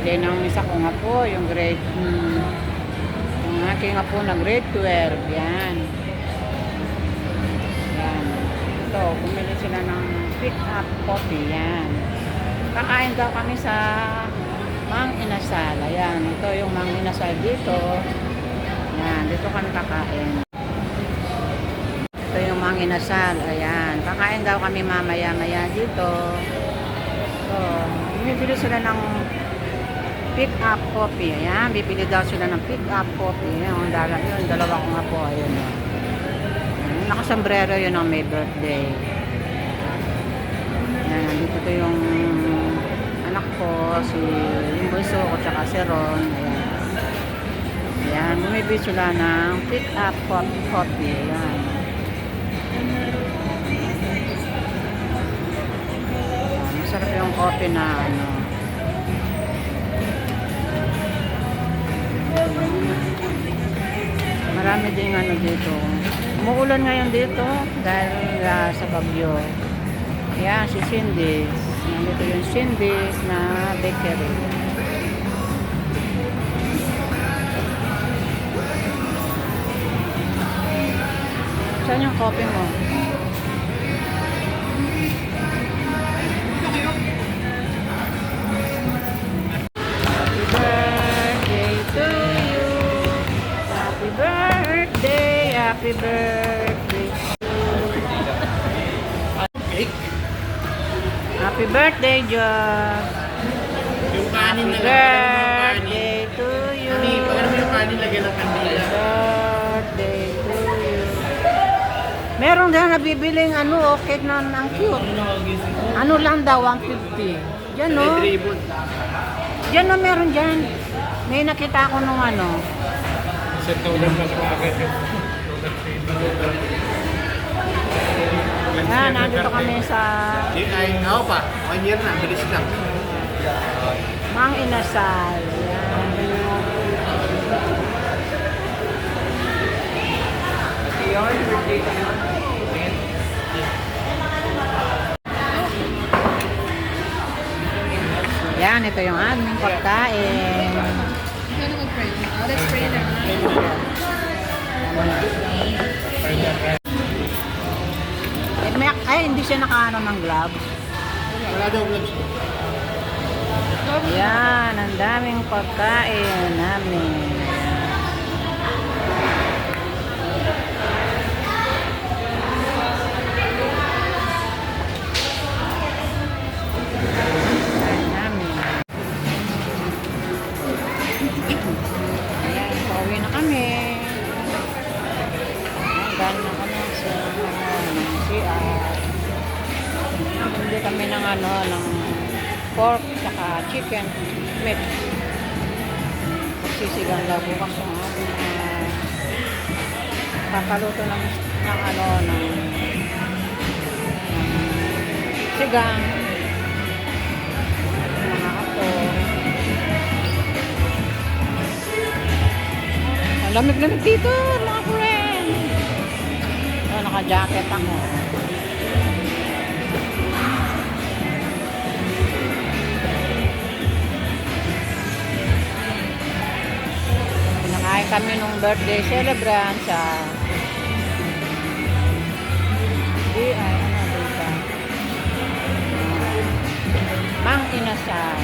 birthday ng isa ko nga po, yung grade, yung aking nga po na grade 12. Yan. Yan. Ito, bumili sila ng pick up coffee. Yan. Kakain daw kami sa Mang Inasal. Ayan. Ito yung Mang Inasal dito. Yan. Dito kami kakain. Ito yung Mang Inasal. Ayan. Kakain daw kami mamaya-maya dito. So, bibili sila ng pick up coffee. Ayan, bibili daw sila ng pick up coffee. Ayan, yung dalawa ko nga po. Ayan. Nakasombrero yun ang may birthday. Ayan, dito ko yung anak ko, yung bunso ko, tsaka si Ron. Ayan. Ayan, bumibili sila ng pick up coffee. Ayan. Masarap yung coffee na ano. Marami din ano dito. Umuulan ngayon dito dahil sa bagyo. Yan, si Cindy's. Nandito yung Cindy's na bakery. Saan yung coffee mo? Happy birthday. Happy birthday, Josh. Yung kanin Happy na birthday to you. Pagkano mo yung kanin lagyan ng kandila? Birthday to you. Meron din nabibiling ano, cake na ang cute. Ano lang daw, 150. Diyan no? Diyan no, meron dyan. May nakita ko nung ano. Set na ulan pa sa market. Yan, nandito kami sa Ay, ako pa. 1 year na, bilis lang. Mang Inasal. Yan. Yan, ito yung aming pagkain. Let's pray na. Ay, hindi siya nakaano ng gloves. Wala daw gloves. Yan, ang daming pagkain namin. Pagkain namin. Ayan, pauwi na kami. Galing na kami sa CR. Hindi kami ng ano, ng pork saka chicken meat. Magsisigang daw bukas yung ating kakaluto ng ano, ng sigang mga apo. Ang lamig-lamig dito mga friend. Oh, naka-jacket ako. Pinakain kami nung birthday celebrant sa ano dito? Mang Inasal.